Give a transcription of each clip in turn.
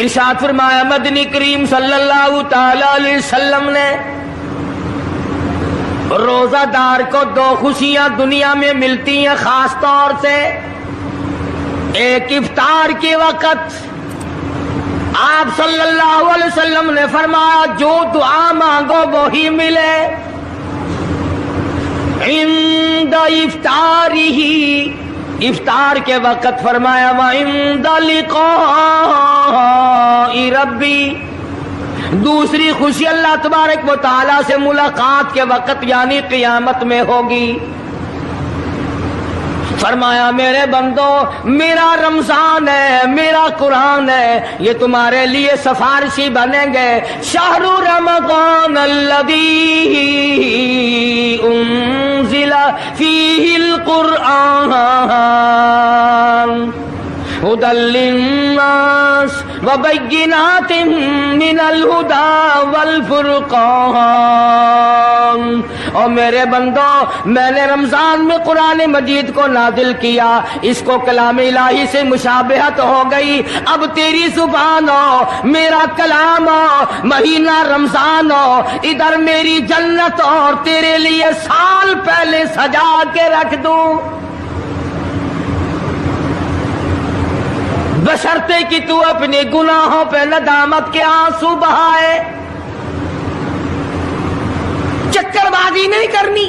ارشاد فرمایا مدنی کریم صلی اللہ تعالی علیہ وسلم نے روزہ دار کو دو خوشیاں دنیا میں ملتی ہیں خاص طور سے. ایک افطار کے وقت آپ صلی اللہ علیہ وسلم نے فرمایا جو دعا مانگو وہی ملے. عند افطارہ، افطار کے وقت فرمایا وعند لقاء ربی. دوسری خوشی اللہ تبارک و تعالی سے ملاقات کے وقت یعنی قیامت میں ہوگی. فرمایا میرے بندو میرا رمضان ہے، میرا قرآن ہے، یہ تمہارے لیے سفارشی بنیں گے. شہر رمضان الذی انزل فیہ القرآن ہدی للناس وبینات من الہدی والفرقان. اور میرے بندو میں نے رمضان میں قرآن مجید کو نازل کیا، اس کو کلام الہی سے مشابہت ہو گئی. اب تیری زبان ہو، میرا کلام ہو، مہینہ رمضان ہو، ادھر میری جنت اور تیرے لیے سال پہلے سجا کے رکھ دوں، بشرطے کہ تو اپنے گناہوں پہ ندامت کے آنسو بہائے. چکر بازی نہیں کرنی.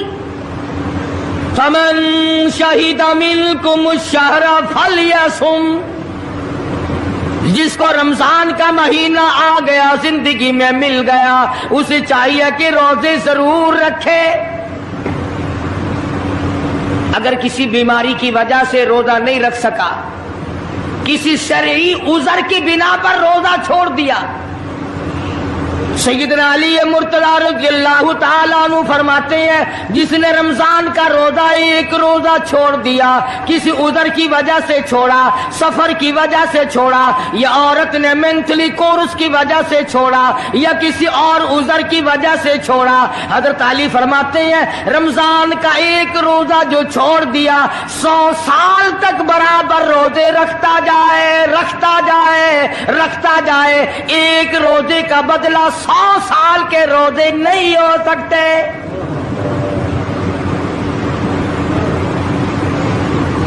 فمن شہد منکم الشہر فلیصم. جس کو رمضان کا مہینہ آ گیا، زندگی میں مل گیا، اسے چاہیے کہ روزے ضرور رکھے. اگر کسی بیماری کی وجہ سے روزہ نہیں رکھ سکا، کسی شرعی عذر کی بنا پر روزہ چھوڑ دیا، سیدنا علی مرتضی رضی اللہ تعالیٰ عنہ فرماتے ہیں جس نے رمضان کا روزہ ایک روزہ چھوڑ دیا، کسی عذر کی وجہ سے چھوڑا، سفر کی وجہ سے چھوڑا، یا عورت نے مینٹلی کورس کی وجہ سے چھوڑا، یا کسی اور عذر کی وجہ سے چھوڑا، حضرت علی فرماتے ہیں رمضان کا ایک روزہ جو چھوڑ دیا 100 سال تک برابر روزے رکھتا جائے، رکھتا جائے، رکھتا جائے، ایک روزے کا بدلہ 100 سال کے روزے نہیں ہو سکتے.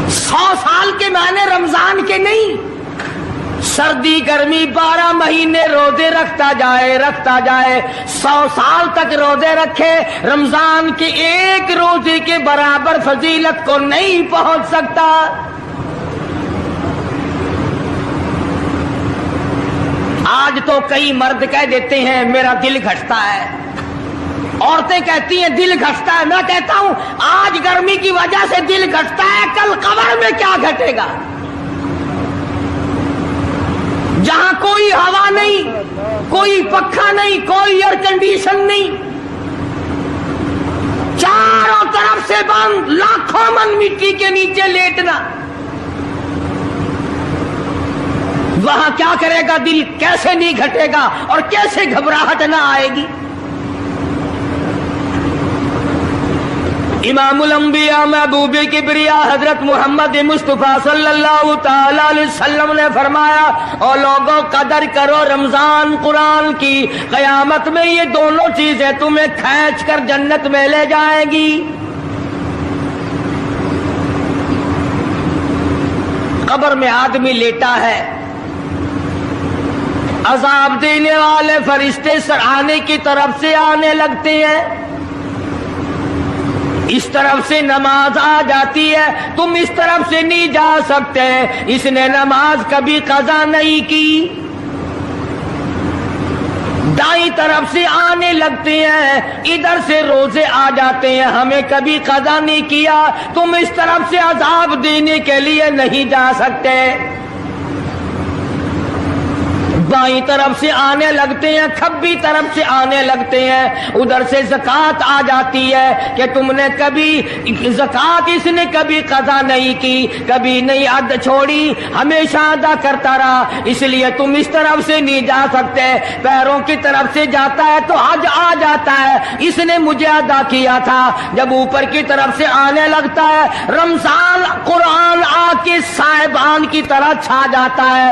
100 سال کے معنی رمضان کے نہیں. سردی گرمی 12 مہینے روزے رکھتا جائے، رکھتا جائے، 100 سال تک روزے رکھے، رمضان کے ایک روزے کے برابر فضیلت کو نہیں پہنچ سکتا. آج تو کئی مرد کہہ دیتے ہیں میرا دل گھٹتا ہے، عورتیں کہتی ہیں دل گھٹتا ہے. میں کہتا ہوں آج گرمی کی وجہ سے دل گھٹتا ہے، کل قبر میں کیا گھٹے گا؟ جہاں کوئی ہوا نہیں، کوئی پنکھا نہیں، کوئی ایئر کنڈیشن نہیں، چاروں طرف سے بند، لاکھوں من مٹی کے نیچے لیٹنا، وہاں کیا کرے گا دل؟ کیسے نہیں گھٹے گا اور کیسے گھبراہٹ نہ آئے گی؟ امام الانبیاء محبوب کبریا حضرت محمد مصطفیٰ صلی اللہ تعالی علیہ وسلم نے فرمایا اور لوگوں قدر کرو رمضان قرآن کی، قیامت میں یہ دونوں چیزیں تمہیں کھینچ کر جنت میں لے جائیں گی. قبر میں آدمی لیٹا ہے، عذاب دینے والے فرشتے سرانے کی طرف سے آنے لگتے ہیں، اس طرف سے نماز آ جاتی ہے، تم اس طرف سے نہیں جا سکتے، اس نے نماز کبھی قضا نہیں کی. دائیں طرف سے آنے لگتے ہیں، ادھر سے روزے آ جاتے ہیں، ہمیں کبھی قضا نہیں کیا، تم اس طرف سے عذاب دینے کے لیے نہیں جا سکتے. بائیں طرف سے آنے لگتے ہیں، کھبی طرف سے آنے لگتے ہیں، ادھر سے زکوٰۃ آ جاتی ہے کہ تم نے کبھی زکوٰۃ اس نے کبھی قضا نہیں کی، کبھی نہیں ادا چھوڑی، ہمیشہ ادا کرتا رہا، اس لیے تم اس طرف سے نہیں جا سکتے. پیروں کی طرف سے جاتا ہے تو حج آ جاتا ہے، اس نے مجھے ادا کیا تھا. جب اوپر کی طرف سے آنے لگتا ہے، رمضان قرآن آ کے صاحبان کی طرح چھا جاتا ہے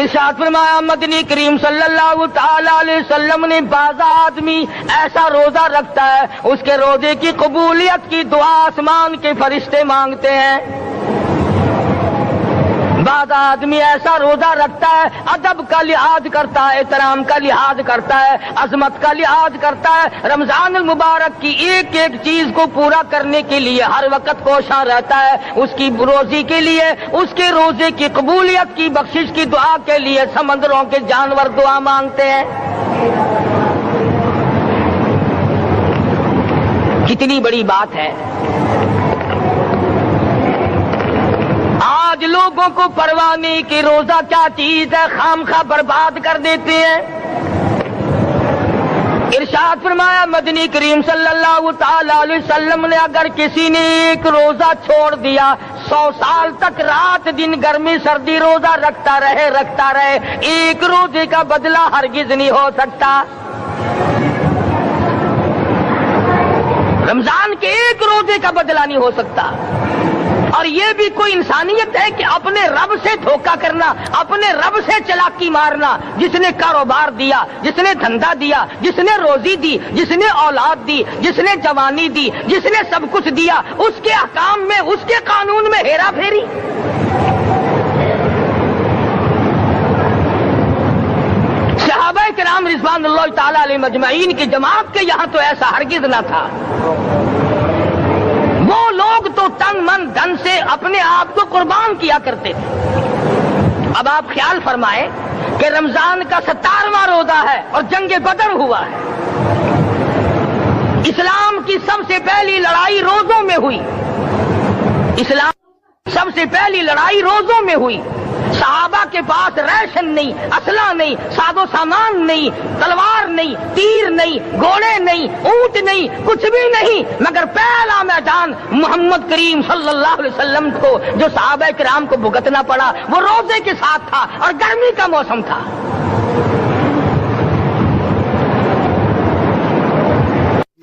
ارشاد فرمایا مدنی کریم صلی اللہ تعالی علیہ وسلم نے بعض آدمی ایسا روزہ رکھتا ہے اس کے روزے کی قبولیت کی دعا آسمان کے فرشتے مانگتے ہیں. بعض آدمی ایسا روزہ رکھتا ہے ادب کا لحاظ کرتا ہے, احترام کا لحاظ کرتا ہے, عظمت کا لحاظ کرتا ہے, رمضان المبارک کی ایک ایک چیز کو پورا کرنے کے لیے ہر وقت کوشاں رہتا ہے, اس کی روزی کے لیے, اس کے روزے کی قبولیت کی بخشش کی دعا کے لیے سمندروں کے جانور دعا مانگتے ہیں. کتنی بڑی بات ہے. آج لوگوں کو پرواہ نہیں کہ روزہ کیا چیز ہے, خام خواہ برباد کر دیتے ہیں. ارشاد فرمایا مدنی کریم صلی اللہ تعالی علیہ وسلم نے اگر کسی نے ایک روزہ چھوڑ دیا 100 سال تک رات دن گرمی سردی روزہ رکھتا رہے ایک روزے کا بدلہ ہرگز نہیں ہو سکتا. رمضان کے ایک روزے کا بدلہ نہیں ہو سکتا. اور یہ بھی کوئی انسانیت ہے کہ اپنے رب سے دھوکہ کرنا, اپنے رب سے چلاکی مارنا. جس نے کاروبار دیا, جس نے دھندا دیا, جس نے روزی دی, جس نے اولاد دی, جس نے جوانی دی, جس نے سب کچھ دیا, اس کے احکام میں, اس کے قانون میں ہیرا پھیری. صحابہ کرام رضوان اللہ تعالی علیہ مجمعین کی جماعت کے یہاں تو ایسا ہرگز نہ تھا. وہ لوگ تو تن من دھن سے اپنے آپ کو قربان کیا کرتے تھے. اب آپ خیال فرمائیں کہ رمضان کا 17واں روزہ ہے اور جنگ بدر ہوا ہے. اسلام کی سب سے پہلی لڑائی روزوں میں ہوئی. اسلام سب سے پہلی لڑائی روزوں میں ہوئی. صحابہ کے پاس ریشن نہیں, اسلحہ نہیں, ساز و سامان نہیں, تلوار نہیں, تیر نہیں, گھوڑے نہیں, اونٹ نہیں, کچھ بھی نہیں, مگر پہلا میدان محمد کریم صلی اللہ علیہ وسلم کو جو صحابہ کرام کو بھگتنا پڑا وہ روزے کے ساتھ تھا اور گرمی کا موسم تھا.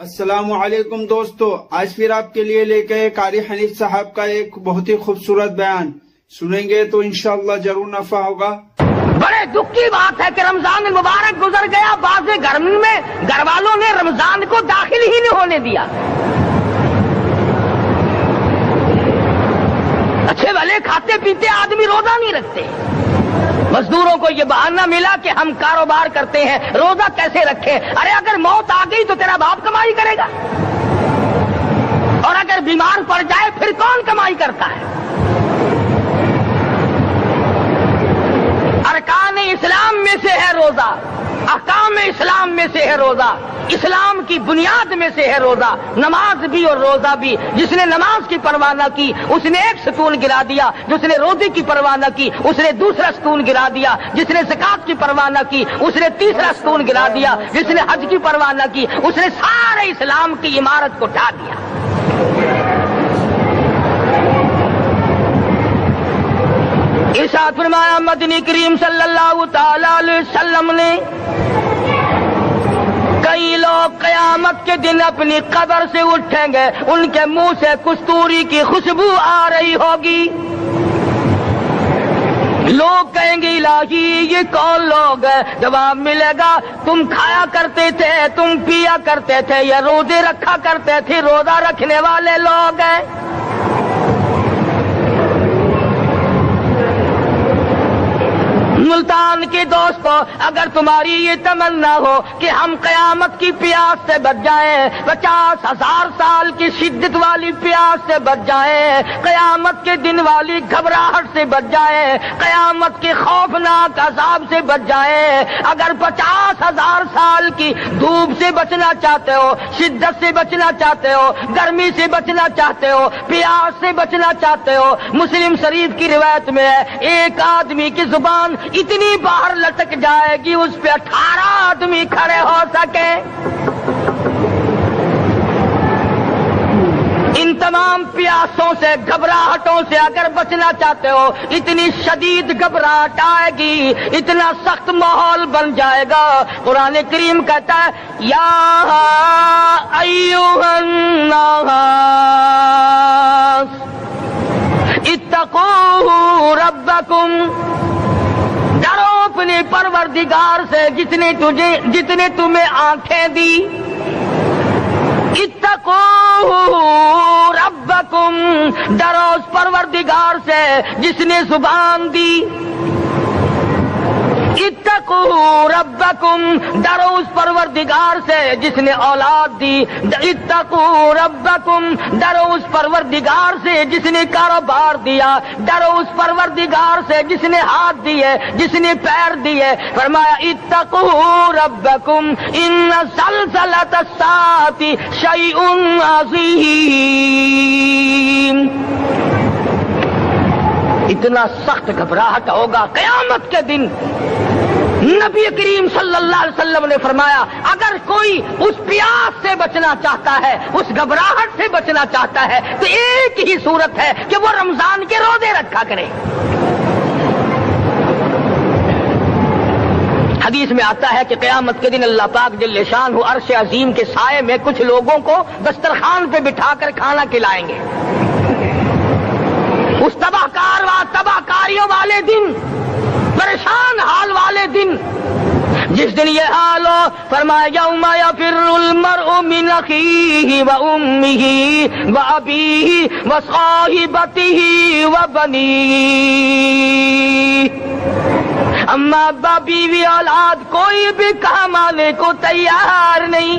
السلام علیکم دوستو, آج پھر آپ کے لیے لے کے قاری حنیف صاحب کا ایک بہت ہی خوبصورت بیان سنیں گے تو انشاءاللہ ضرور نفع ہوگا. بڑے دکھ کی بات ہے کہ رمضان المبارک گزر گیا, بعض گھر میں گھر والوں نے رمضان کو داخل ہی نہیں ہونے دیا. اچھے بھلے کھاتے پیتے آدمی روزہ نہیں رکھتے. مزدوروں کو یہ بہانہ ملا کہ ہم کاروبار کرتے ہیں, روزہ کیسے رکھیں. ارے اگر موت آ گئی تو تیرا باپ کمائی کرے گا, اور اگر بیمار پڑ جائے پھر کون کمائی کرتا ہے. ارکان اسلام میں سے ہے روزہ, احکام اسلام میں سے ہے روزہ, اسلام کی بنیاد میں سے ہے روزہ. نماز بھی اور روزہ بھی. جس نے نماز کی پرواہ نہ کی اس نے ایک ستون گرا دیا, جس نے روزے کی پرواہ نہ کی اس نے دوسرا ستون گرا دیا, جس نے زکات کی پرواہ نہ کی اس نے تیسرا ستون گرا دیا, جس نے حج کی پرواہ نہ کی اس نے سارے اسلام کی عمارت کو ڈھا دیا. ارشاد فرمایا مدنی کریم صلی اللہ تعالی علیہ وسلم نے کئی لوگ قیامت کے دن اپنی قبر سے اٹھیں گے, ان کے منہ سے کستوری کی خوشبو آ رہی ہوگی. لوگ کہیں گے الہی یہ کون لوگ ہیں؟ جواب ملے گا تم کھایا کرتے تھے, تم پیا کرتے تھے, یا روزے رکھا کرتے تھے, روزہ رکھنے والے لوگ ہیں. ملتان کے دوستو, اگر تمہاری یہ تمنا ہو کہ ہم قیامت کی پیاس سے بچ جائیں, 50,000 سال کی شدت والی پیاس سے بچ جائیں, قیامت کے دن والی گھبراہٹ سے بچ جائیں, قیامت کے خوفناک عذاب سے بچ جائیں, اگر 50,000 سال کی دھوپ سے بچنا چاہتے ہو, شدت سے بچنا چاہتے ہو, گرمی سے بچنا چاہتے ہو, پیاس سے بچنا چاہتے ہو, مسلم شریف کی روایت میں ہے ایک آدمی کی زبان اتنی باہر لٹک جائے گی اس پہ 18 آدمی کھڑے ہو سکے. ان تمام پیاسوں سے, گھبراہٹوں سے اگر بچنا چاہتے ہو, اتنی شدید گھبراہٹ آئے گی, اتنا سخت ماحول بن جائے گا. قرآن کریم کہتا ہے یا ایھا الناس اتقوا ربکم, ڈرو اپنے پروردگار سے جتنے تمہیں آنکھیں دی. اتقوا ربکم، ڈرو اس پروردگار سے جس نے زبان دی. اتقوا ربکم، ڈرو اس پروردگار سے جس نے اولاد دی. اتقوا ربکم، ڈرو اس پروردگار سے جس نے کاروبار دیا. ڈرو اس پروردگار سے جس نے ہاتھ دیے، جس نے پیر دیے. فرمایا اتقوا ربکم ان زلزلۃ الساعۃ شیء عظیم. اتنا سخت گھبراہٹ ہوگا قیامت کے دن. نبی کریم صلی اللہ علیہ وسلم نے فرمایا اگر کوئی اس پیاس سے بچنا چاہتا ہے، اس گھبراہٹ سے بچنا چاہتا ہے، تو ایک ہی صورت ہے کہ وہ رمضان کے روزے رکھا کرے. حدیث میں آتا ہے کہ قیامت کے دن اللہ پاک جل شانہ عرش عظیم کے سائے میں کچھ لوگوں کو دسترخوان پہ بٹھا کر کھانا کھلائیں گے. اس تباہ کاریوں والے دن، پریشان حال والے دن، جس دن یہ حال ہو، فرمایا یوم یفر المرء من اخیہ و امہ و ابیہ و صاحبتہ و بنیہ. اما ابا بیوی اولاد کوئی بھی کام آنے کو تیار نہیں.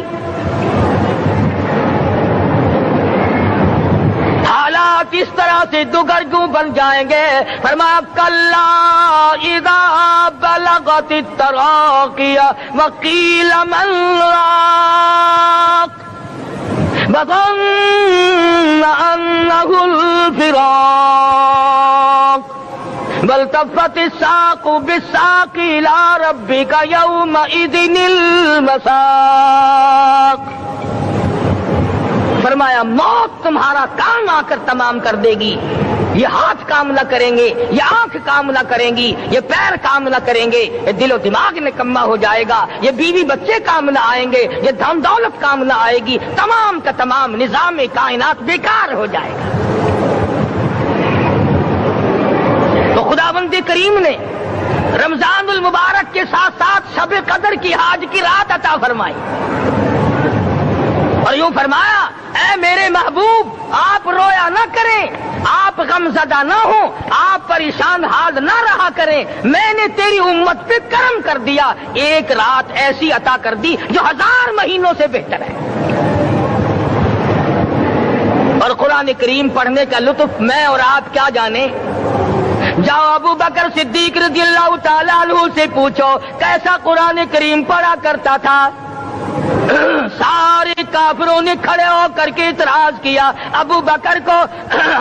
حالات اس طرح سے دگرگوں بن جائیں گے. فرمایا کلا اذا بلغت التراقی وقیل من راق وظن انه الفراق والتفت الساق بالساق الى ربك يومئذ المساق. فرمایا موت تمہارا کام آ کر تمام کر دے گی. یہ ہاتھ کام نہ کریں گے، یہ آنکھ کام نہ کریں گی، یہ پیر کام نہ کریں گے، یہ دل و دماغ نکما ہو جائے گا، یہ بیوی بچے کام نہ آئیں گے، یہ دھن دولت کام نہ آئے گی. تمام کا تمام نظام کائنات بیکار ہو جائے گا. تو خداوند کریم نے رمضان المبارک کے ساتھ ساتھ شب قدر کی حاج کی رات عطا فرمائی اور یوں فرمایا اے میرے محبوب آپ رویا نہ کریں، آپ غم زدہ نہ ہوں، آپ پریشان حال نہ رہا کریں. میں نے تیری امت پہ کرم کر دیا، ایک رات ایسی عطا کر دی جو 1000 مہینوں سے بہتر ہے. اور قرآن کریم پڑھنے کا لطف میں اور آپ کیا جانے. جاؤ ابو بکر صدیق رضی اللہ تعالیٰ عنہ سے پوچھو کیسا قرآن کریم پڑھا کرتا تھا. سارے کافروں نے کھڑے ہو کر کے اعتراض کیا ابو بکر کو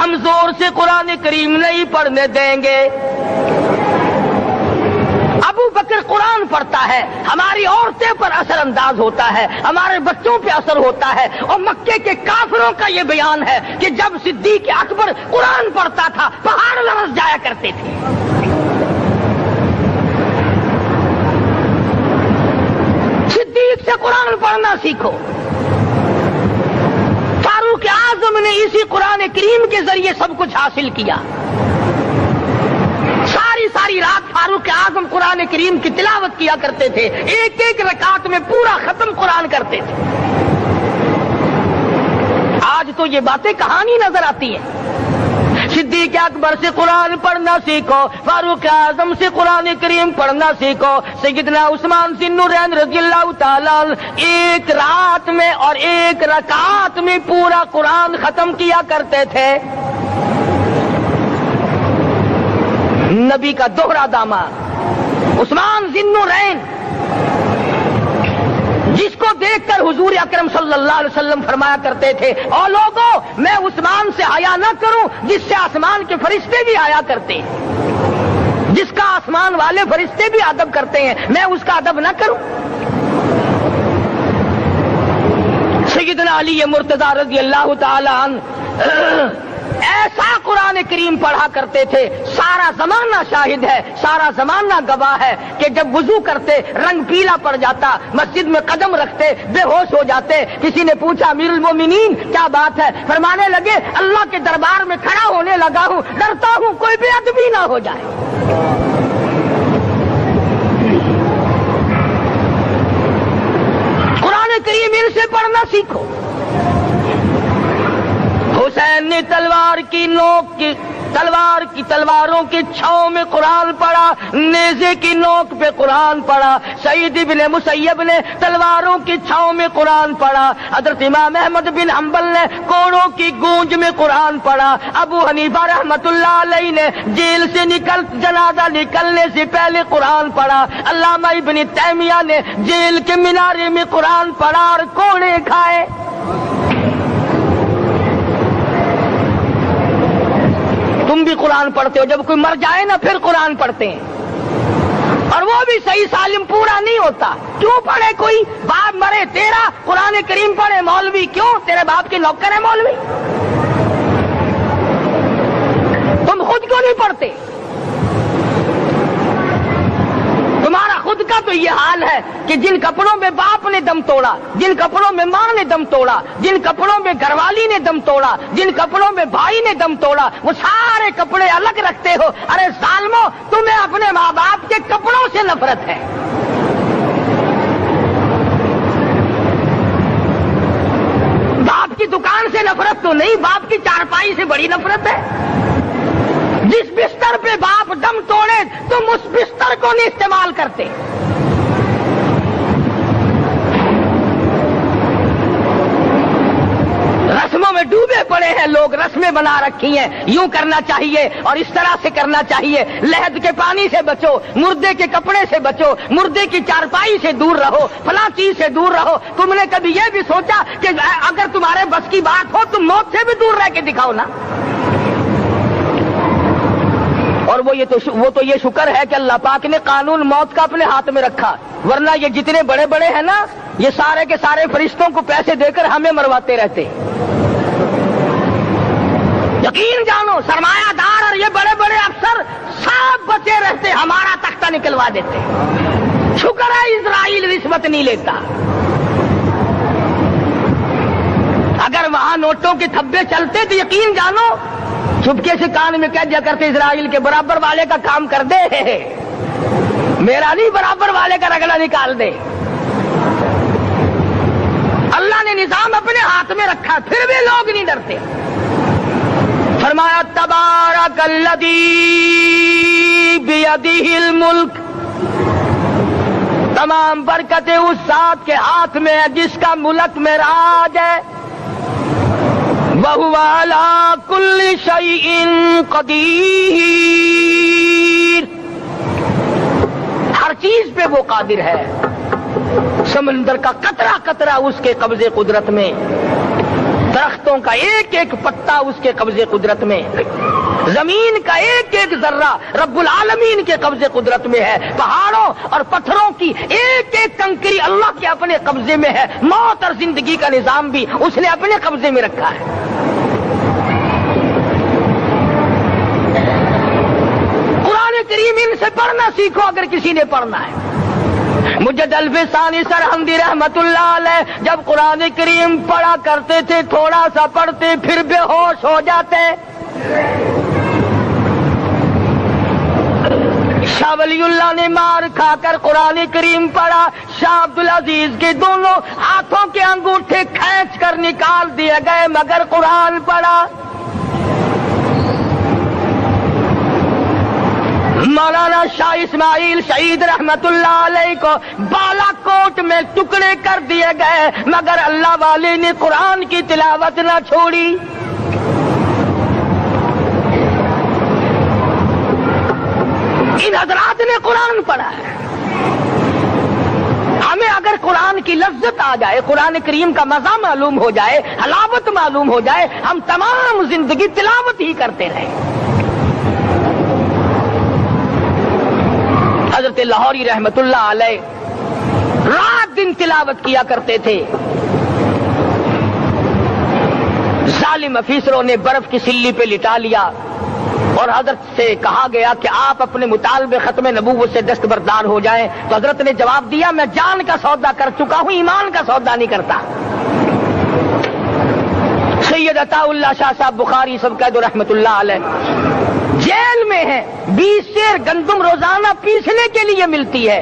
ہم زور سے قرآن کریم نہیں پڑھنے دیں گے. ابو بکر قرآن پڑھتا ہے، ہماری عورتیں پر اثر انداز ہوتا ہے، ہمارے بچوں پہ اثر ہوتا ہے. اور مکے کے کافروں کا یہ بیان ہے کہ جب صدیق اکبر قرآن پڑھتا تھا پہاڑ لرز جایا کرتے تھے. صدیق سے قرآن پڑھنا سیکھو. فاروق اعظم نے اسی قرآن کریم کے ذریعے سب کچھ حاصل کیا. ساری رات فاروق اعظم قرآن کریم کی تلاوت کیا کرتے تھے، ایک ایک رکعت میں پورا ختم قرآن کرتے تھے. آج تو یہ باتیں کہانی نظر آتی ہیں. صدیق اکبر سے قرآن پڑھنا سیکھو، فاروق اعظم سے قرآن کریم پڑھنا سیکھو. سیدنا عثمان ذی النورین رضی اللہ تعالیٰ ایک رات میں اور ایک رکعت میں پورا قرآن ختم کیا کرتے تھے. نبی کا دوہرا داماد عثمان ذی النورین، جس کو دیکھ کر حضور اکرم صلی اللہ علیہ وسلم فرمایا کرتے تھے او لوگوں میں عثمان سے حیا نہ کروں جس سے آسمان کے فرشتے بھی حیا کرتے ہیں، جس کا آسمان والے فرشتے بھی ادب کرتے ہیں، میں اس کا ادب نہ کروں. سیدنا علی مرتضی رضی اللہ تعالی عنہ ایسا قرآن کریم پڑھا کرتے تھے، سارا زمانہ شاہد ہے، سارا زمانہ گواہ ہے کہ جب وضو کرتے رنگ پیلا پڑ جاتا، مسجد میں قدم رکھتے بے ہوش ہو جاتے. کسی نے پوچھا امیر المومنین کیا بات ہے؟ فرمانے لگے اللہ کے دربار میں کھڑا ہونے لگا ہوں، ڈرتا ہوں کوئی بے ادبی نہ ہو جائے. قرآن کریم ان سے پڑھنا سیکھو. حسین نے تلواروں کی چھاؤں میں قرآن پڑھا, نیزے کی نوک پہ قرآن پڑھا. سعید بن مسیب نے تلواروں کی چھاؤں میں قرآن پڑھا. حضرت امام احمد بن حنبل نے کوڑوں کی گونج میں قرآن پڑھا. ابو حنیفہ رحمت اللہ علیہ نے جیل سے جنازہ نکلنے سے پہلے قرآن پڑھا. علامہ ابن تیمیہ نے جیل کے مینارے میں قرآن پڑھا اور کوڑے کھائے. تم بھی قرآن پڑھتے ہو, جب کوئی مر جائے نا پھر قرآن پڑھتے ہیں, اور وہ بھی صحیح سالم پورا نہیں ہوتا. کیوں پڑھے؟ کوئی باپ مرے تیرا قرآن کریم پڑھے مولوی, کیوں؟ تیرے باپ کے نوکر ہے مولوی. تم خود کیوں نہیں پڑھتے؟ تمہارا خود کا تو یہ حال ہے کہ جن کپڑوں میں باپ نے دم توڑا, جن کپڑوں میں ماں نے دم توڑا, جن کپڑوں میں گھر والی نے دم توڑا, جن کپڑوں میں بھائی نے دم توڑا, وہ سارے کپڑے الگ رکھتے ہو. ارے ظالمو, تمہیں اپنے ماں باپ کے کپڑوں سے نفرت ہے. باپ کی دکان سے نفرت تو نہیں, باپ کی چارپائی سے بڑی نفرت ہے. جس بستر پہ باپ دم توڑے تم اس بستر کو نہیں استعمال کرتے. رسموں میں ڈوبے پڑے ہیں لوگ, رسمیں بنا رکھی ہیں, یوں کرنا چاہیے اور اس طرح سے کرنا چاہیے. لہد کے پانی سے بچو, مردے کے کپڑے سے بچو, مردے کی چارپائی سے دور رہو, فلاں چیز سے دور رہو. تم نے کبھی یہ بھی سوچا کہ اگر تمہارے بس کی بات ہو تم موت سے بھی دور رہ کے دکھاؤ نا. اور وہ تو یہ شکر ہے کہ اللہ پاک نے قانون موت کا اپنے ہاتھ میں رکھا, ورنہ یہ جتنے بڑے بڑے ہیں نا, یہ سارے کے سارے فرشتوں کو پیسے دے کر ہمیں مرواتے رہتے. یقین جانو, سرمایہ دار اور یہ بڑے بڑے افسر سب بچے رہتے, ہمارا تختہ نکلوا دیتے. شکر ہے اسرائیل رشوت نہیں لیتا. اگر وہاں نوٹوں کے تھبے چلتے تو یقین جانو چپکے سے کان میں کہہ دیا کرتے اسرائیل کے برابر والے کا کام کر دے, میرا نہیں برابر والے کا رگڑا نکال دے. اللہ نے نظام اپنے ہاتھ میں رکھا, پھر بھی لوگ نہیں ڈرتے. فرمایا تبارک الذی بیدہ الملک, تمام برکتیں اس ذات کے ہاتھ میں ہے جس کا ملک میں راج ہے. وَهُوَ عَلَى كُلِّ شَيْءٍ قَدِيرٌ, ہر چیز پہ وہ قادر ہے. سمندر کا قطرہ قطرہ اس کے قبضے قدرت میں, درختوں کا ایک ایک پتا اس کے قبضے قدرت میں, زمین کا ایک ایک ذرہ رب العالمین کے قبضے قدرت میں ہے. پہاڑوں اور پتھروں کی ایک ایک کنکری اللہ کے اپنے قبضے میں ہے. موت اور زندگی کا نظام بھی اس نے اپنے قبضے میں رکھا ہے. قرآن کریم ان سے پڑھنا سیکھو اگر کسی نے پڑھنا ہے. مجد الفسانی سرہندی رحمت اللہ علیہ جب قرآن کریم پڑھا کرتے تھے, تھوڑا سا پڑھتے پھر بے ہوش ہو جاتے. شاہ ولی اللہ نے مار کھا کر قرآن کریم پڑھا. شاہ عبدالعزیز کے دونوں ہاتھوں کے انگوٹھے کھینچ کر نکال دیے گئے مگر قرآن پڑھا. مولانا شاہ اسماعیل شہید رحمت اللہ علیہ کو بالا کوٹ میں ٹکڑے کر دیے گئے مگر اللہ والے نے قرآن کی تلاوت نہ چھوڑی. ان حضرات نے قرآن پڑھا ہے. ہمیں اگر قرآن کی لذت آ جائے, قرآن کریم کا مزہ معلوم ہو جائے, حلاوت معلوم ہو جائے, ہم تمام زندگی تلاوت ہی کرتے رہیں. حضرت لاہوری رحمت اللہ علیہ رات دن تلاوت کیا کرتے تھے. ظالم افیسروں نے برف کی سلی پہ لٹا لیا اور حضرت سے کہا گیا کہ آپ اپنے مطالبے ختم نبوت سے دستبردار ہو جائیں. تو حضرت نے جواب دیا, میں جان کا سودا کر چکا ہوں, ایمان کا سودا نہیں کرتا. سید عطا اللہ شاہ صاحب بخاری سب قید رحمت اللہ علیہ جیل میں ہے. 20 سیر گندم روزانہ پیسنے کے لیے ملتی ہے.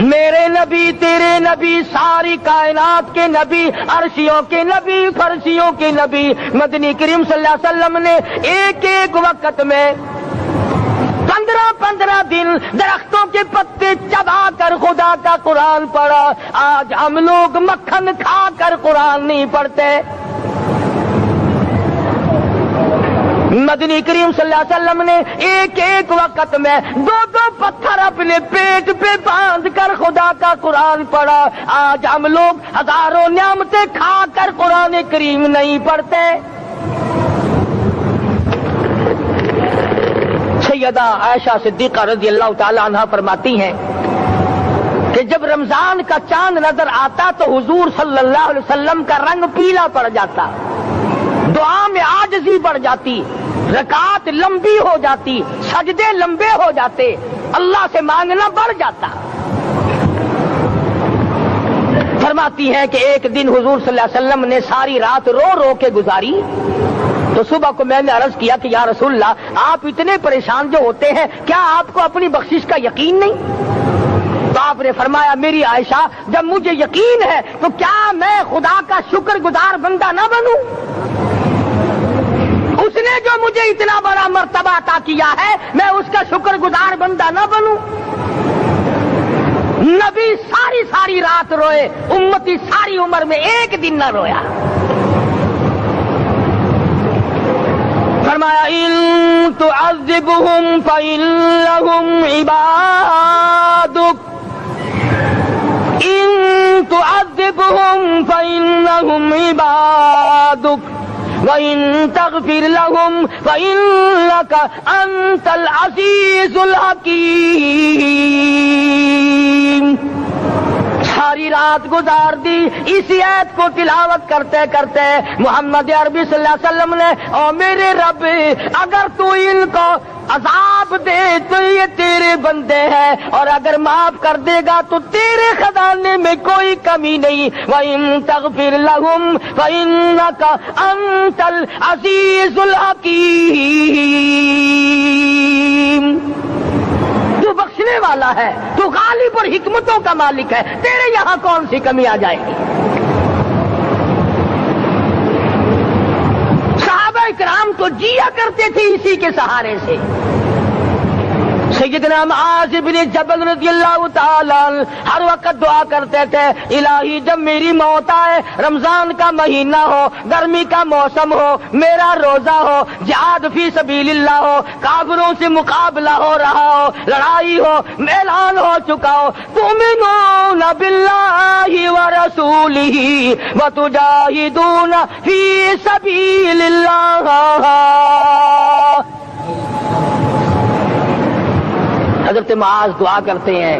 میرے نبی تیرے نبی ساری کائنات کے نبی عرشیوں کے نبی فرشیوں کے نبی مدنی کریم صلی اللہ علیہ وسلم نے ایک ایک وقت میں 15 دن درختوں کے پتے چبا کر خدا کا قرآن پڑھا. آج ہم لوگ مکھن کھا کر قرآن نہیں پڑھتے. مدنی کریم صلی اللہ علیہ وسلم نے ایک ایک وقت میں 2 پتھر اپنے پیٹ پہ باندھ کر خدا کا قرآن پڑھا. آج ہم لوگ ہزاروں نعمتیں کھا کر قرآن کریم نہیں پڑھتے. سیدہ عائشہ صدیقہ رضی اللہ تعالی عنہ فرماتی ہیں کہ جب رمضان کا چاند نظر آتا تو حضور صلی اللہ علیہ وسلم کا رنگ پیلا پڑ جاتا, دعا میں عاجزی بڑھ جاتی, رکعات لمبی ہو جاتی, سجدے لمبے ہو جاتے, اللہ سے مانگنا بڑھ جاتا. فرماتی ہیں کہ ایک دن حضور صلی اللہ علیہ وسلم نے ساری رات رو رو کے گزاری. تو صبح کو میں نے عرض کیا کہ یا رسول اللہ آپ اتنے پریشان جو ہوتے ہیں کیا آپ کو اپنی بخشش کا یقین نہیں؟ تو آپ نے فرمایا میری عائشہ جب مجھے یقین ہے تو کیا میں خدا کا شکر گزار بندہ نہ بنوں؟ اس نے جو مجھے اتنا بڑا مرتبہ عطا کیا ہے میں اس کا شکر گزار بندہ نہ بنوں؟ نبی ساری رات روئے, امتی ساری عمر میں ایک دن نہ رویا. فرمایا ان تعذبهم فإنهم عبادك, ان تعذبهم فإنهم عبادك وإن تغفر لهم فإنك أنت العزيز الحكيم. ساری رات گزار دی اسی آیت کو تلاوت کرتے کرتے. محمد عربی صلی اللہ علیہ وسلم نے او میرے رب اگر تو ان کو عذاب دے تو یہ تیرے بندے ہیں, اور اگر معاف کر دے گا تو تیرے خزانے میں کوئی کمی نہیں. وَإِن تَغْفِرْ لَهُمْ فَإِنَّكَ أَنْتَ الْعَزِيزُ الْحَكِيمُ. تو بخشنے والا ہے, تو غالب اور حکمتوں کا مالک ہے, تیرے یہاں کون سی کمی آ جائے گی؟ صحابہ کرام تو جیا کرتے تھے اسی کے سہارے سے. سیدنا معاذ بن جبل رضی اللہ تعالی ہر وقت دعا کرتے تھے الہی جب میری موت آئے, رمضان کا مہینہ ہو, گرمی کا موسم ہو, میرا روزہ ہو, جہاد فی سبیل اللہ ہو, کافروں سے مقابلہ ہو رہا ہو, لڑائی ہو, اعلان ہو چکا ہو, تؤمنون باللہ ورسولہ وتجاہدون فی سبیل اللہ. حضرت معاذ دعا کرتے ہیں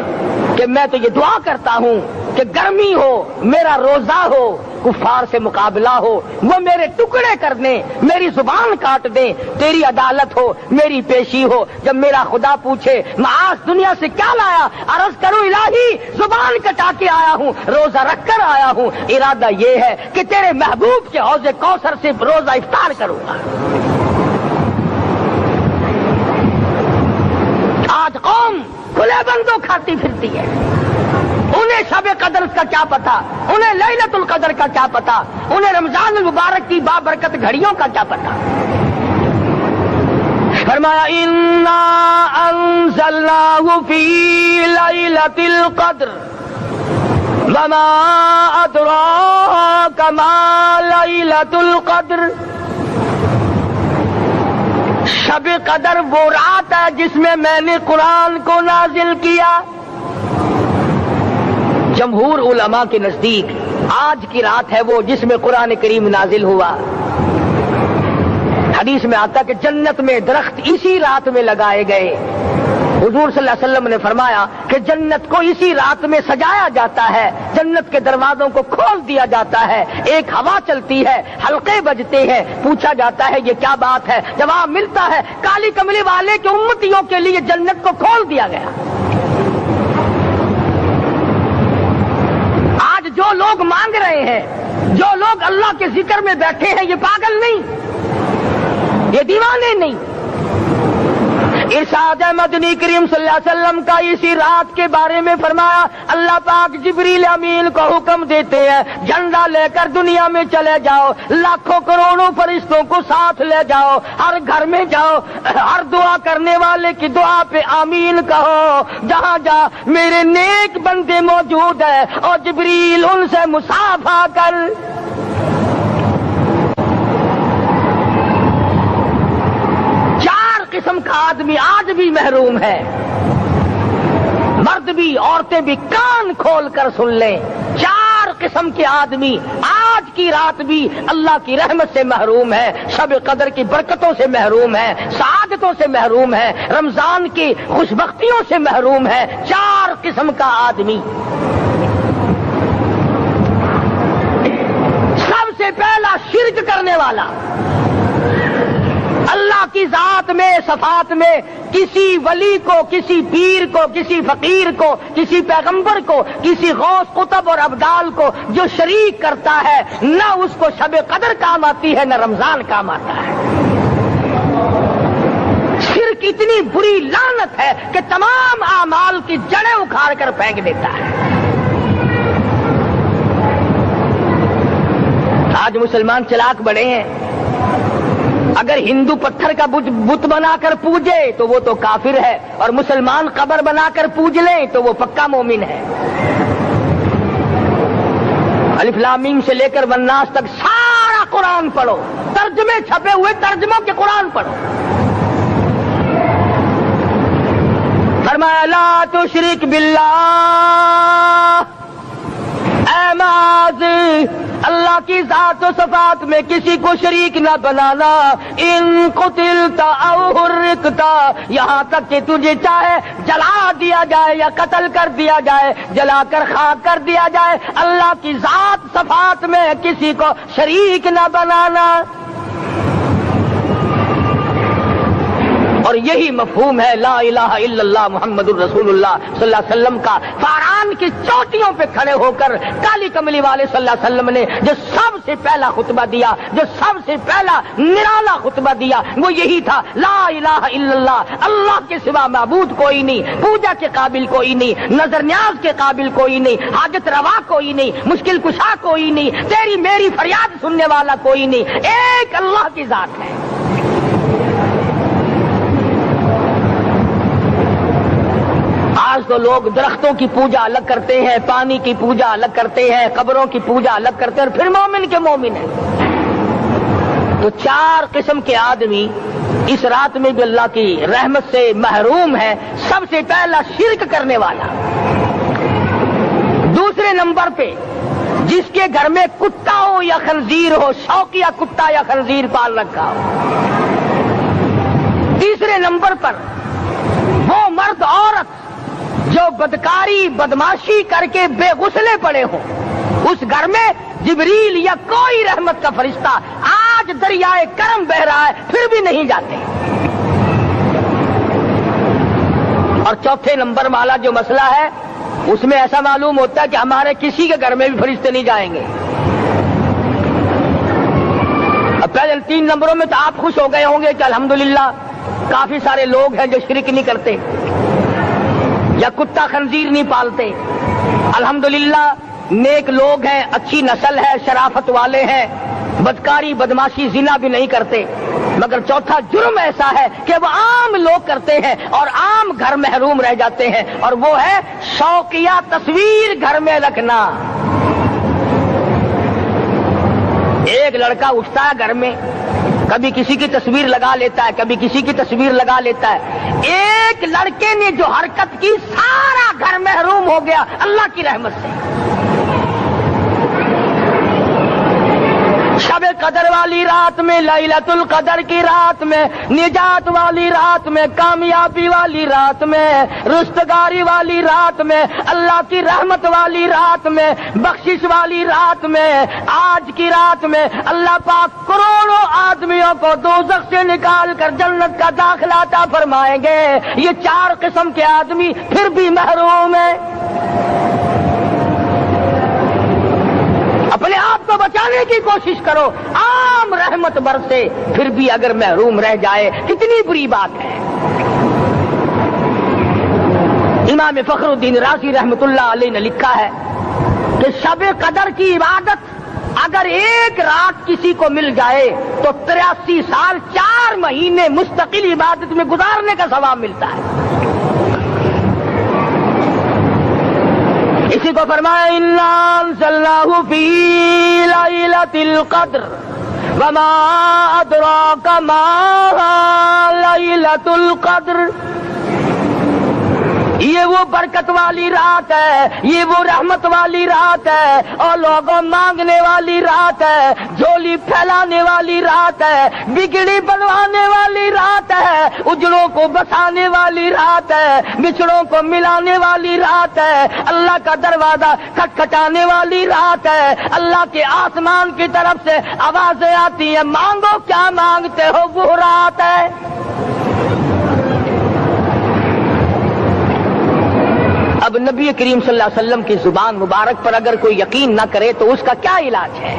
کہ میں تو یہ دعا کرتا ہوں کہ گرمی ہو, میرا روزہ ہو, کفار سے مقابلہ ہو, وہ میرے ٹکڑے کر دیں, میری زبان کاٹ دیں, تیری عدالت ہو, میری پیشی ہو. جب میرا خدا پوچھے معاذ دنیا سے کیا لایا, عرض کروں الہی زبان کٹا کے آیا ہوں, روزہ رکھ کر آیا ہوں, ارادہ یہ ہے کہ تیرے محبوب کے حوض کوثر سے روزہ افطار کروں گا. آج قوم کھلے بندوں کھاتی پھرتی ہے, انہیں شب قدر کا کیا پتا, انہیں لیلۃ القدر کا کیا پتا, انہیں رمضان المبارک کی بابرکت گھڑیوں کا کیا پتا. فرمایا انا انزلناہ فی لیلۃ القدر وما ادراک ما لیلۃ القدر. شب قدر وہ رات ہے جس میں نے قرآن کو نازل کیا. جمہور علماء کے نزدیک آج کی رات ہے وہ جس میں قرآن کریم نازل ہوا. حدیث میں آتا کہ جنت میں درخت اسی رات میں لگائے گئے. حضور صلی اللہ علیہ وسلم نے فرمایا کہ جنت کو اسی رات میں سجایا جاتا ہے, جنت کے دروازوں کو کھول دیا جاتا ہے, ایک ہوا چلتی ہے, حلقے بجتے ہیں, پوچھا جاتا ہے یہ کیا بات ہے, جواب ملتا ہے کالی کملی والے کے امتیوں کے لیے جنت کو کھول دیا گیا. آج جو لوگ مانگ رہے ہیں, جو لوگ اللہ کے ذکر میں بیٹھے ہیں, یہ پاگل نہیں, یہ دیوانے نہیں, ارشاد مدنی کریم صلی اللہ علیہ وسلم کا اسی رات کے بارے میں فرمایا، اللہ پاک جبریل امین کو حکم دیتے ہیں جھنڈا لے کر دنیا میں چلے جاؤ، لاکھوں کروڑوں فرشتوں کو ساتھ لے جاؤ، ہر گھر میں جاؤ، ہر دعا کرنے والے کی دعا پہ آمین کہو، جہاں جا میرے نیک بندے موجود ہیں اور جبریل ان سے مصافحہ کر۔ قسم کا آدمی آج بھی محروم ہے، مرد بھی عورتیں بھی کان کھول کر سن لیں، 4 قسم کے آدمی آج کی رات بھی اللہ کی رحمت سے محروم ہے، شب قدر کی برکتوں سے محروم ہے، سعادتوں سے محروم ہے، رمضان کی خوشبختیوں سے محروم ہے، 4 قسم کا آدمی۔ سب سے پہلا شرک کرنے والا، اللہ کی ذات میں صفات میں کسی ولی کو، کسی پیر کو، کسی فقیر کو، کسی پیغمبر کو، کسی غوث قطب اور ابدال کو جو شریک کرتا ہے، نہ اس کو شب قدر کام آتی ہے نہ رمضان کام آتا ہے۔ شرک اتنی بری لعنت ہے کہ تمام اعمال کی جڑیں اکھاڑ کر پھینک دیتا ہے۔ آج مسلمان چلاک بڑے ہیں، اگر ہندو پتھر کا بت بنا کر پوجے تو وہ تو کافر ہے، اور مسلمان قبر بنا کر پوج لیں تو وہ پکا مومن ہے۔ الف لام میم سے لے کر والناس تک سارا قرآن پڑھو، ترجمے چھپے ہوئے ترجموں کے قرآن پڑھو۔ فرمایا لا تشرک باللہ، اے ماضی اللہ کی ذات و صفات میں کسی کو شریک نہ بنانا، ان قتلتا او حرقتا، یہاں تک کہ تجھے چاہے جلا دیا جائے یا قتل کر دیا جائے، جلا کر خاک کر دیا جائے، اللہ کی ذات صفات میں کسی کو شریک نہ بنانا۔ اور یہی مفہوم ہے لا الہ الا اللہ محمد الرسول اللہ صلی اللہ علیہ وسلم کا۔ فاران کی چوٹیوں پہ کھڑے ہو کر کالی کملی والے صلی اللہ علیہ وسلم نے جو سب سے پہلا خطبہ دیا، جو سب سے پہلا نرالا خطبہ دیا، وہ یہی تھا لا الہ الا اللہ، اللہ کے سوا معبود کوئی نہیں، پوجا کے قابل کوئی نہیں، نظر نیاز کے قابل کوئی نہیں، حاجت روا کوئی نہیں، مشکل کشا کوئی نہیں، تیری میری فریاد سننے والا کوئی نہیں، ایک اللہ کی ذات ہے۔ آج تو لوگ درختوں کی پوجا الگ کرتے ہیں، پانی کی پوجا الگ کرتے ہیں، قبروں کی پوجا الگ کرتے ہیں، اور پھر مومن کے مومن ہیں۔ تو 4 قسم کے آدمی اس رات میں بھی اللہ کی رحمت سے محروم ہے۔ سب سے پہلا شرک کرنے والا، دوسرے نمبر پہ جس کے گھر میں کتا ہو یا خنزیر ہو، شوقیہ کتا یا خنزیر پال رکھا ہو۔ تیسرے نمبر پر وہ مرد عورت جو بدکاری بدماشی کر کے بے غسلے پڑے ہوں، اس گھر میں جبریل یا کوئی رحمت کا فرشتہ آج دریائے کرم بہ رہا ہے پھر بھی نہیں جاتے۔ اور چوتھے نمبر والا جو مسئلہ ہے اس میں ایسا معلوم ہوتا ہے کہ ہمارے کسی کے گھر میں بھی فرشتے نہیں جائیں گے۔ اب پہلے 3 نمبروں میں تو آپ خوش ہو گئے ہوں گے کہ الحمدللہ کافی سارے لوگ ہیں جو شرک نہیں کرتے یا کتا خنزیر نہیں پالتے، الحمدللہ نیک لوگ ہیں، اچھی نسل ہے، شرافت والے ہیں، بدکاری بدماشی زنا بھی نہیں کرتے۔ مگر چوتھا جرم ایسا ہے کہ وہ عام لوگ کرتے ہیں اور عام گھر محروم رہ جاتے ہیں، اور وہ ہے شوقیہ تصویر گھر میں رکھنا۔ ایک لڑکا اٹھتا ہے گھر میں، کبھی کسی کی تصویر لگا لیتا ہے، کبھی کسی کی تصویر لگا لیتا ہے۔ ایک لڑکے نے جو حرکت کی سارا گھر محروم ہو گیا اللہ کی رحمت سے۔ شب قدر والی رات میں، لیلۃ القدر کی رات میں، نجات والی رات میں، کامیابی والی رات میں، رستگاری والی رات میں، اللہ کی رحمت والی رات میں، بخشش والی رات میں، آج کی رات میں اللہ پاک کروڑوں آدمیوں کو دوزخ سے نکال کر جنت کا داخلہ عطا فرمائیں گے۔ یہ 4 قسم کے آدمی پھر بھی محروم ہیں۔ اپنے آپ کو بچانے کی کوشش کرو، عام رحمت برسے پھر بھی اگر محروم رہ جائے کتنی بری بات ہے۔ امام فخر الدین رازی رحمت اللہ علیہ نے لکھا ہے کہ شب قدر کی عبادت اگر ایک رات کسی کو مل جائے تو 83 سال 4 مہینے مستقل عبادت میں گزارنے کا ثواب ملتا ہے. اسی کو فرمایا انا انزلناہ فی لیلۃ القدر وما ادراک ما لیلۃ القدر. یہ وہ برکت والی رات ہے, یہ وہ رحمت والی رات ہے, اور لوگوں مانگنے والی رات ہے, جھولی پھیلانے والی رات ہے, بگڑی بنوانے والی رات ہے, اجڑوں کو بسانے والی رات ہے, بچھڑوں کو ملانے والی رات ہے, اللہ کا دروازہ کھٹکھٹانے والی رات ہے, اللہ کے آسمان کی طرف سے آوازیں آتی ہیں مانگو کیا مانگتے ہو, وہ رات ہے. اب نبی کریم صلی اللہ علیہ وسلم کی زبان مبارک پر اگر کوئی یقین نہ کرے تو اس کا کیا علاج ہے؟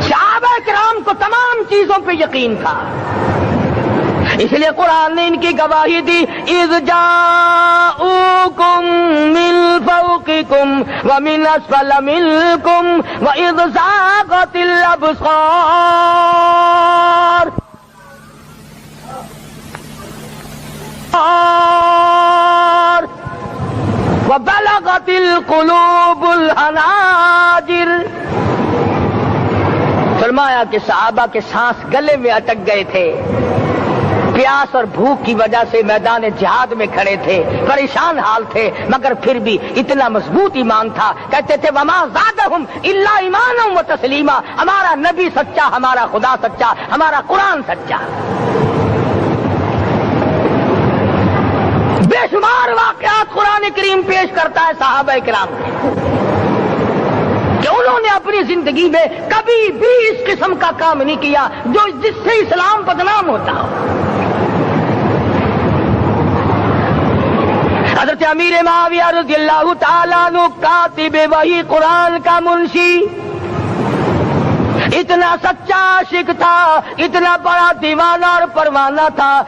صحابہ کرام کو تمام چیزوں پہ یقین تھا, اس لیے قرآن نے ان کی گواہی دی اذ جاءوکم من فوقکم ومن اسفل منکم واذ زاغت الابصار وبلغت القلوب الحناجر. فرمایا کہ صحابہ کے سانس گلے میں اٹک گئے تھے, پیاس اور بھوک کی وجہ سے میدان جہاد میں کھڑے تھے, پریشان حال تھے, مگر پھر بھی اتنا مضبوط ایمان تھا, کہتے تھے وما زادہم الا ایمانا و تسلیما, ہمارا نبی سچا, ہمارا خدا سچا, ہمارا قرآن سچا. بے شمار واقعات قرآن کریم پیش کرتا ہے صحابہ کرام کے کہ انہوں نے اپنی زندگی میں کبھی بھی اس قسم کا کام نہیں کیا جس سے اسلام بدنام ہوتا ہو. حضرت امیر معاویہ رضی اللہ تعالیٰ عنہ کاتب وحی قرآن کا منشی اتنا سچا عاشق تھا, اتنا بڑا دیوانہ اور پروانہ تھا.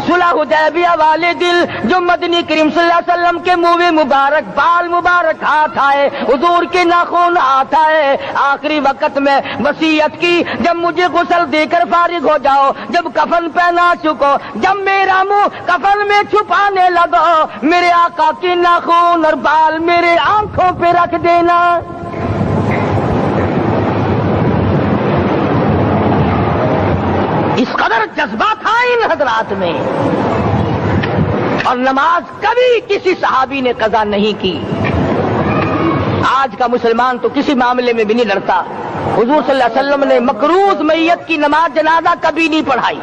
صلح حدیبیہ والے دل جو مدنی کریم صلی اللہ علیہ وسلم کے منہ مبارک بال مبارک ہاتھ آئے, حضور کے ناخن ہاتھ آئے, آخری وقت میں وصیت کی جب مجھے غسل دے کر فارغ ہو جاؤ, جب کفن پہنا چکو, جب میرا منہ کفن میں چھپانے لگو, میرے آقا کے ناخن اور بال میرے آنکھوں پہ رکھ دینا. اس قدر جذبہ تھا ان حضرات میں, اور نماز کبھی کسی صحابی نے قضا نہیں کی. آج کا مسلمان تو کسی معاملے میں بھی نہیں ڈرتا. حضور صلی اللہ علیہ وسلم نے مقروض میت کی نماز جنازہ کبھی نہیں پڑھائی.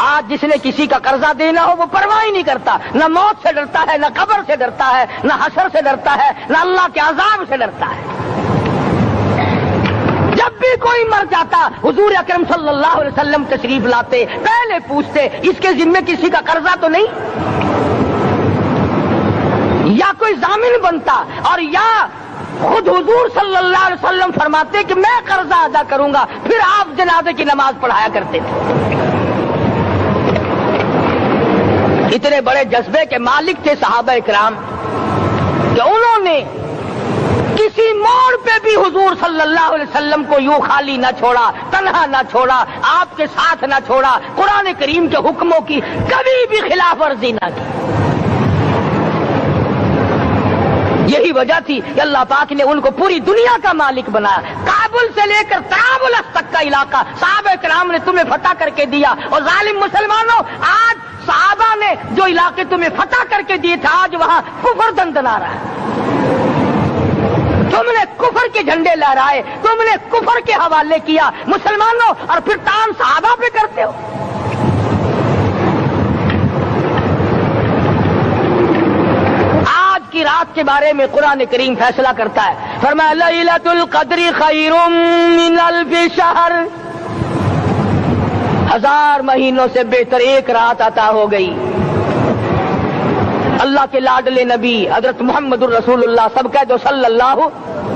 آج جس نے کسی کا قرضہ دینا ہو وہ پرواہ نہیں کرتا, نہ موت سے ڈرتا ہے, نہ قبر سے ڈرتا ہے, نہ حشر سے ڈرتا ہے, نہ اللہ کے عذاب سے ڈرتا ہے. جب بھی کوئی مر جاتا حضور اکرم صلی اللہ علیہ وسلم تشریف لاتے, پہلے پوچھتے اس کے ذمے کسی کا قرضہ تو نہیں, یا کوئی ضامن بنتا, اور یا خود حضور صلی اللہ علیہ وسلم فرماتے کہ میں قرضہ ادا کروں گا, پھر آپ جنازے کی نماز پڑھایا کرتے تھے. اتنے بڑے جذبے کے مالک تھے صحابہ کرام کہ انہوں نے کسی موڑ پہ بھی حضور صلی اللہ علیہ وسلم کو یوں خالی نہ چھوڑا, تنہا نہ چھوڑا, آپ کے ساتھ نہ چھوڑا, قرآن کریم کے حکموں کی کبھی بھی خلاف ورزی نہ کی. یہی وجہ تھی کہ اللہ پاک نے ان کو پوری دنیا کا مالک بنایا. کابل سے لے کر طرابلس تک کا علاقہ صحابہ کرام نے تمہیں فتح کر کے دیا, اور ظالم مسلمانوں آج صحابہ نے جو علاقے تمہیں فتح کر کے دیے تھے آج وہاں کفر دندنا رہا ہے. تم نے کفر کے جھنڈے لہرائے, تم نے کفر کے حوالے کیا مسلمانوں, اور پھر تان صحابہ پہ کرتے ہو. آج کی رات کے بارے میں قرآن کریم فیصلہ کرتا ہے, فرمایا لیلۃ القدر خیر من الف شہر, 1000 مہینوں سے بہتر ایک رات عطا ہو گئی. اللہ کے لاڈلے نبی حضرت محمد الرسول اللہ سب کہہ دو صلی اللہ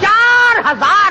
4000